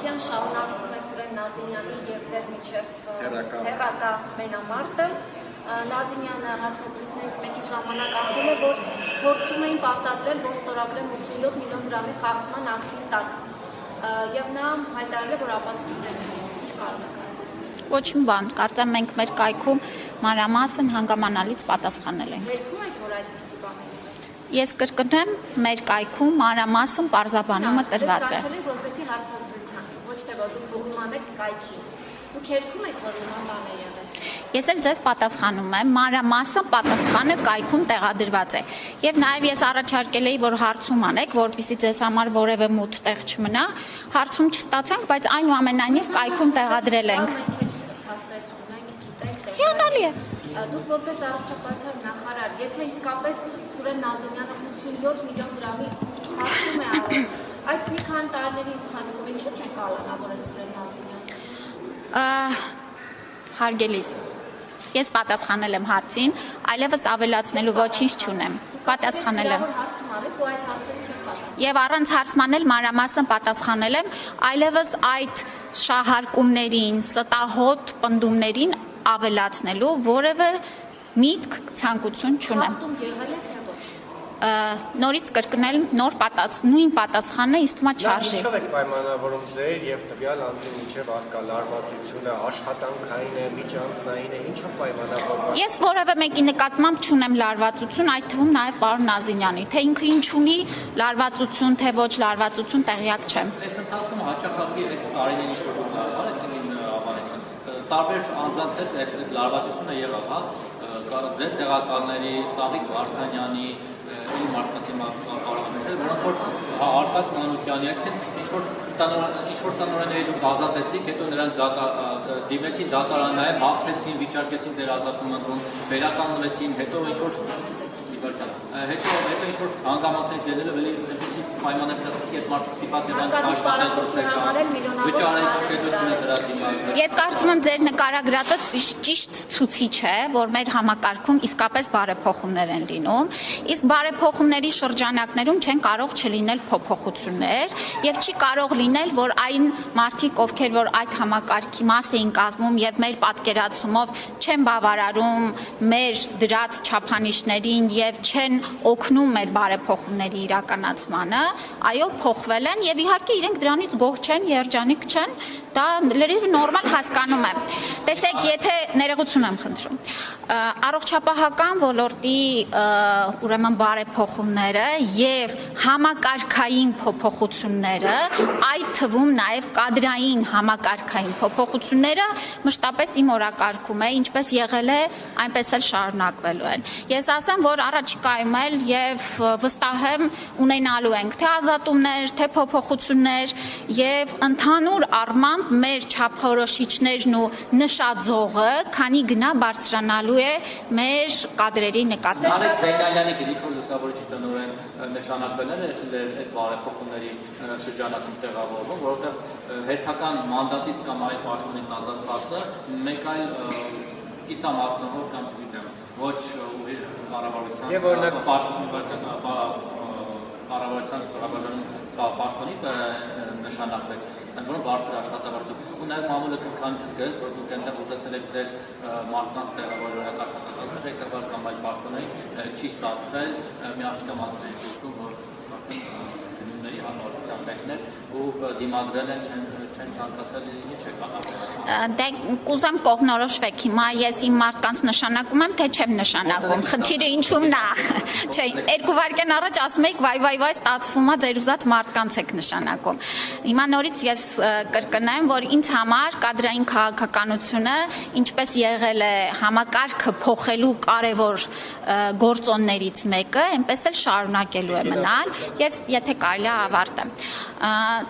Մարտիրոսյան շարունակվում է Սուրեն Նազինյանի և ձեր միջև հեռակա մենամարտը։ Նազինյանը հարցազրույցներից մեկի ժամանակ ասել է, որ փորձում էին պարտադրել, որ ստորագրեն 87 միլիոն դրամի խախտման ակտի տակ։ Եվ նա հայտարարել է, որ ապացույցներ ունի։ Ինչ կարող եք ասել։ Ոչ մի բան, կարծեմ մենք մեր կայքում մանրամասն հանգամանալից պատասխանել ենք։ Երգում եք, որ այդպիսի բաներ։ Ես կրկնեմ, մեր կայքում մանրամասն պարզաբանումը տրված է։ Դες որպեսի հարցազրույցան, ոչ թե որ դուք բողոման եք կայքի։ Դուք երգում եք, որ նման բան է եղել։ Ես էլ ձեզ պատասխանում եմ, մանրամասն պատասխանը կայքում տեղադրված է։ Եվ նաև ես առաջարկել էի, որ հարցում անեք, որպեսզի ձեզ համար որևէ մութ տեղ չմնա։ Հարցում չստացանք, բայց այնուամենայնիվ կայքում տեղադրել ենք։ Հիանալի է։ Դուք որպես առողջապահության նախարար, եթե իսկապես Սուրեն Նազինյանը 87 միլիոն դրամի խախտում է արել, այս մի քանի տարիների ընթացքում ինչու՞ չեն կալանավորել Սուրեն Նազինյանը։ Հարգելիս, ես պատասխանել եմ հարցին, այլևս ավելացնելու ոչինչ չունեմ։ Պատասխանել եմ։ Եվ առանց հարցմանել մանրամասն պատասխանել եմ, այլևս այդ շահարկումներին, ստահոդ պնդումներին ավելացնելու որևէ միտք, ցանկություն չունեմ։ Նորից կրկնել նոր նույն պատասխանը ինձ թվում է չարժի։ Ինչով եք պայմանավորում ձեր եւ տվյալ անձի միջև առկա լարվածությունը, աշխատանքային է, միջանձնային է, ինչով պայմանավորվում։ Ես որևէ մեկի նկատմամբ չունեմ լարվածություն, այդ թվում նաև պարոն Նազինյանի, թե ինքը ինչ ունի լարվածություն, թե ոչ լարվածություն, տեղյակ չեմ։ Այս ընթացքում հաճախակի այս տարիներին ինչ որ դուք ավանեցին, տարբեր անձանց հետ այդ լարվածությունը եղավ, հա, ձեր տեղակալների, Ծաղիկ Վարդանյանի մարդկանցի կարողանիշներ, որոնք որ Արտակ Մանուկյանի այսինքն ինչ-որ տնօրենների դուք ազատեցիք, հետո նրանք դիմեցին դատարան, նաև հաղթեցին, վիճարկեցին ձեր ազատում ընտրում, վերականգնվեցին, հետո ինչ-որ ինչ-որ հանգամանքներ դելել ավելի այնպեսի պայմաններ ստացվեցիք, այդ մարդը ստիպված եղան աշխատել վճարել դրա դիմաց։ Ես կարծում եմ ձեր նկարագրածը ճիշտ ցուցիչ է, որ մեր համակարգում իսկապես բարեփոխումներ են լինում, իսկ բարեփոխումների շրջանակներում չեն կարող չլինել փոփոխություններ եւ չի կարող լինել, որ այն մարդիկ, ովքեր որ այդ համակարգի մաս էին կազմում եւ մեր պատկերացումով չեն բավարարում մեր դրած չափանիշներին եւ չեն օգնում մեր բարեփոխումների իրականացմանը, այո, փոխվել են եւ իհարկե իրենք դրանից գոհ չեն, երջանիկ չեն, դա լրիվ նորմալ հասկանում եմ։ Տեսեք, եթե ներողություն եմ խնդրում, առողջապահական ոլորտի ուրեմն բարեփոխումները եւ համակարգային փոփոխությունները, այդ թվում նաեւ կադրային համակարգային փոփոխությունները մշտապես իմ օրակարգում է, ինչպես եղել է, այնպես էլ շարունակվելու են։ Ես ասեմ, որ առաջիկայում էլ եւ վստահ եմ ունենալու ենք թե ազատումներ, թե փոփոխություններ եւ ընդհանուր առմամբ մեր չափորոշիչներն ու նշաձողը քանի գնա բարձրանալու է մեր կադրերի նկատմամբ։ Արեգ Զեյնալյանի գրիգոր լուսավորիչի տնօրեն նշանակվել են այդ բարեփոխումների շրջանակում տեղավորվում, որովհետեւ հերթական մանդատից կամ այդ պաշտոնից ազատվածը մեկ այլ կիսամասնավոր կամ չգիտեմ ոչ ուղիղ կառավարության ստորաբաժանում պաշտոնի նշանակվեց, ընդ որում բարձր աշխատավարձով։ Ու նաև մամուլը քնքանիցից գրեց, որ դուք այնտեղ ուզեցել եք ձեր մարդկանց տեղավորել աշխատակազմը, ղեկավար կամ այլ պաշտոնների չի ստացվել, մի աղջկա մասն է դուրսում, որ գնումների հարմարության մեկներ ու դիմադրել են չեն ցանկացել ինչ է կատարել։ Դե կուզեմ կողմնորոշվեք հիմա ես իմ մարդկանց նշանակում եմ, թե չեմ նշանակում։ Խնդիրը ինչու՞մն է։ Չէ, 2 վայրկյան առաջ ասում եք վայ ստացվում է ձեր ուզած մարդկանց եք նշանակում։ Հիմա նորից ես կրկնեմ, որ ինձ համար կադրային քաղաքականությունը ինչպես եղել է համակարգը փոխելու կարևոր գործոններից մեկը, այնպես էլ շարունակելու է մնալ։ Ես եթե կարելի է ավարտեմ։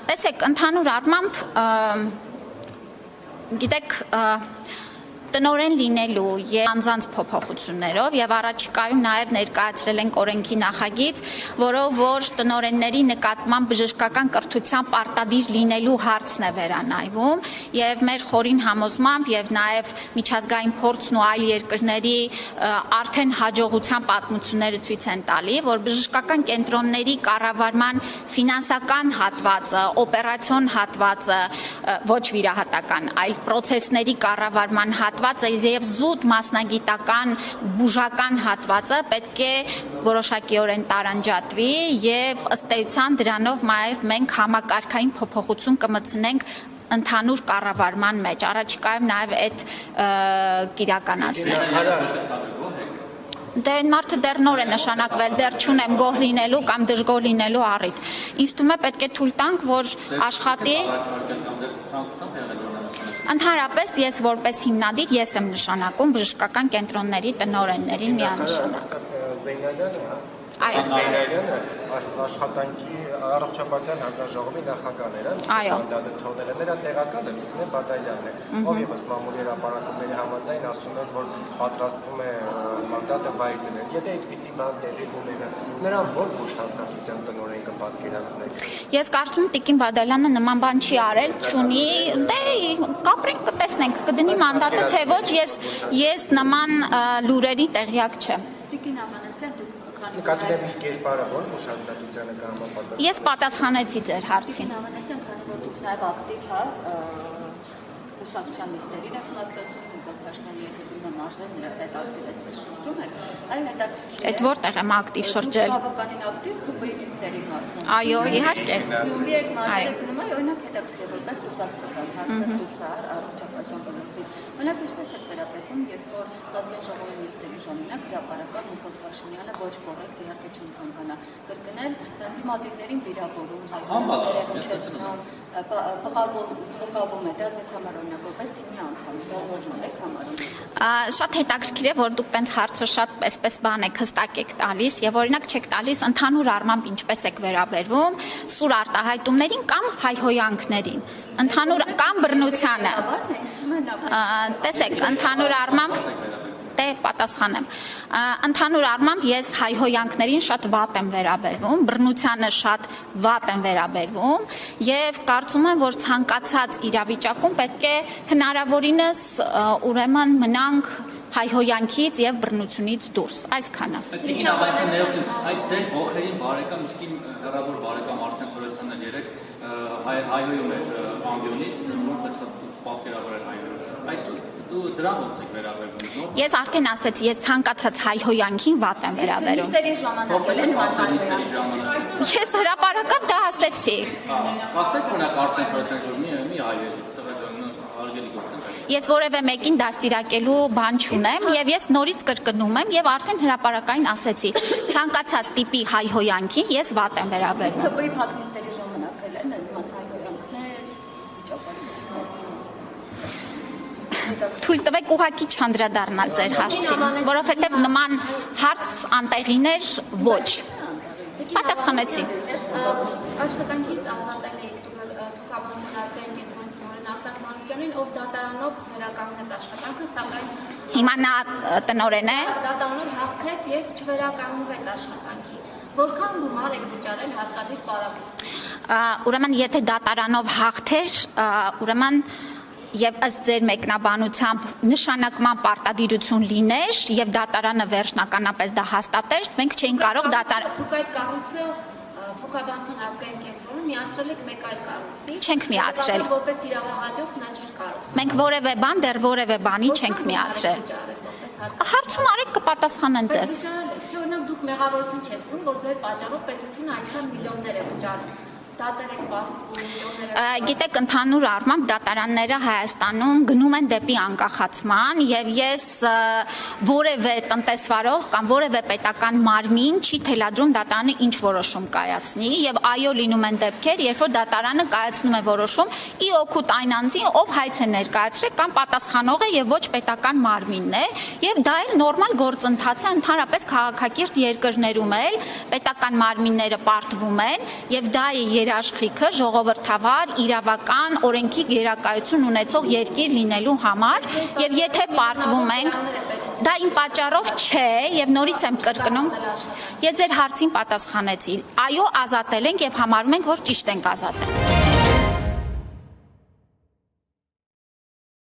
Տեսեք, ընդհանուր առմամբ գիտեք, տնօրեն լինելու եւ անձանց փոփոխություններով եւ առաջիկայում նաեւ ներկայացրել ենք օրենքի նախագիծ, որով որ տնօրենների նկատմամբ բժշկական կրթության պարտադիր լինելու հարցն է վերանայվում եւ մեր խորին համոզմամբ եւ նաեւ միջազգային փորձն ու այլ երկրների արդեն հաջողության պատմությունները ցույց են տալի, որ բժշկական կենտրոնների կառավարման ֆինանսական հատվածը, օպերացիոն հատվածը, ոչ վիրահատական, այլ պրոցեսների կառավարման հատվածը եւ զուտ մասնագիտական բուժական հատվածը պետք է որոշակիորեն տարանջատվի եւ ըստ էության դրանով նաև մենք համակարգային փոփոխություն կմտցնենք ընդհանուր կառավարման մեջ, առաջիկայում նաև այդ կիրականացնենք։ Դե այն մարդը դեռ նոր է նշանակվել, դեռ չունեմ գոհ լինելու կամ դժգոհ լինելու առիթ։ Ինձ թվում է պետք է թույլ տանք, որ աշխատի։ Ընդհանրապես ես որպես հիմնադիր ես եմ նշանակում բժշկական կենտրոնների տնօրեններին միանշանակ։ Այո։ Աշխատանքի առողջապահության հանձնաժողովի նախագահն էր, մանդատը թողնել է, նրա տեղակալը Լուսինե Բադալյանն է, ով եւս մամուլի հրապարակումների համաձայն ասում էր, որ պատրաստվում է մանդատը վայր դնել։ Եթե այդպիսի բան տեղի ունենա, նրան որ հաստատության տնօրեն կպատկերացնեք։ Ես կարծում եմ Տիկին Բադալյանը նման բան չի արել, չունի, դե կապրենք, կտեսնենք, կդնի մանդատը, թե ոչ, ես նման լուրերի տեղյակ չեմ։ Տիկին Ամանասյան, դուք նկատի ունեք կերպարը, որ ուշադրությանը կհամապատասխանի։ Ես պատասխանեցի ձեր հարցին։ Տիկին Ամանասյան, քանի որ դուք նաև ակտիվ ուսակցության նիստերին եք մասնակցում, Պաշտպանի եկեղեցու մարզերն նրա հետ ակտիվեստ շրջում եք, այլ հետաքրքիր։ Այդ որտեղ եմ ակտիվ շրջել։ Բավականին ակտիվ ԿՊ-ի նիստերի մասնակցում։ Այո, իհարկե։ Գյումրի այդ մարզերը գնում է, օրինակ հետաքրքիր որպես ուսակցական հարցը դուրս առողջապահության ոլորտից։ Մենակ ինչպես եք վերաբերվում, երբ որ ազգային ժողովի նիստերի ժամանակ հրապարակավ Նիկոլ Փաշինյանը ոչ կոռեկտ, իհարկե չեմ ցանկանա կրկնել, դիմադիրներին վիրավորում, հայտնվում, բղավում է, դա ձեզ համար օրինակ որպես թիմի անդամ, ոչ եք համարում։ Շատ հետաքրքիր է, որ դուք տենց հարցը շատ այսպես բան եք հստակ եք տալիս եւ օրինակ չեք տալիս ընդհանուր առմամբ ինչպես եք վերաբերվում սուր արտահայտումներին կամ հայհոյանքներին, ընդհանուր կամ բռնությանը։ Տեսեք, ընդհանուր առմամբ դե պատասխանեմ։ Ընդհանուր առմամբ ես հայհոյանքներին շատ վատ եմ վերաբերվում, բռնությանը շատ վատ եմ վերաբերվում եւ կարծում եմ, որ ցանկացած իրավիճակում պետք է հնարավորինս ուրեմն մնանք հայհոյանքից եւ բռնությունից դուրս, այսքանը։ Տիկին Ամանասյան, ներողություն, այդ ձեր ողերին բարեկամ իսկին հեռավոր բարեկամ Արսեն Թորոսյանն էլ երեք հայհոյում էր ամբիոնից, որտեղ շատ պատկերավոր էր հայհոյում։ Այդ դու դրան ոնց եք վերաբերվում։ Ես արդեն ասեցի, ես ցանկացած հայհոյանքին վատ եմ վերաբերում։ Նիստերի ժամանակ էլ հայհոյանք։ Ես հրապարակավ դա ասեցի։ Ասեք օրինակ Արսեն Թորոսյան, որ մի հայերի հարգելի գործընկեր։ Ես որևէ մեկին դաստիարակելու բան չունեմ եւ ես նորից կրկնում եմ եւ արդեն հրապարակային ասեցի, ցանկացած տիպի հայհոյանքին ես վատ եմ վերաբերվում։ ԿՊ-ի փակնիստերի ժամանակ էլ են նման հայհոյանքներ, Թույլ տվեք ուղղակի չանդրադառնալ ձեր հարցին, որովհետեւ նման հարց անտեղիներ ոչ։ Պատասխանեցի։ Աշխատանքից ազատել եք թուքաբանության ազգային կենտրոնի տնօրեն Արտակ Մանուկյանին, ով դատարանով վերականգնեց աշխատանքը, սակայն Հիմա նա տնօրեն է։ Դատարանով հաղթեց եւ չվերականգնվեց աշխատանքի։ Որքան գումար եք վճարել հարկադիր պարագայում։ Ուրեմն եթե դատարանով հաղթեր, ուրեմն եւ ըստ ձեր մեկնաբանությամբ նշանակման պարտադիրություն լիներ եւ դատարանը վերջնականապես դա հաստատեր, մենք չէինք կարող Դուք այդ կառույցը թոքաբանության ազգային կենտրոնում միացրել եք մեկ այլ կառույցի։ Չենք միացրել։ Որպես իրավահաջող նա չէր կարող։ Մենք որևէ բան դեռ որևէ բանի չենք միացրել։ Հարցում արեք կպատասխանեն ձեզ։ Չէ, օրինակ դուք մեղավորություն չեք զգում, որ ձեր պատճառով պետությունը այնքան միլիոններ է վճարում։ Գիտեք, ընդհանուր առմամբ դատարանները Հայաստանում գնում են դեպի անկախացման եւ ես որևէ տնտեսվարող կամ որևէ պետական մարմին չի թելադրում դատարանը ինչ որոշում կայացնի եւ այո լինում են դեպքեր, երբ որ դատարանը կայացնում է որոշում ի օգուտ այն անձի, ով հայց է ներկայացրել կամ պատասխանող է եւ ոչ պետական մարմինն է եւ դա էլ նորմալ գործընթաց է, ընդհանրապես քաղաքակիրթ երկրներում էլ պետական մարմինները պարտվում են եւ դա է երաշխիքը ժողովրդավար, իրավական, օրենքի գերակայություն ունեցող երկիր լինելու համար, եւ եթե պարտվում ենք, դա իմ պատճառով չէ, եւ նորից եմ կրկնում, ես ձեր հարցին պատասխանեցի։ Այո, ազատել ենք եւ համարում ենք, որ ճիշտ ենք ազատել։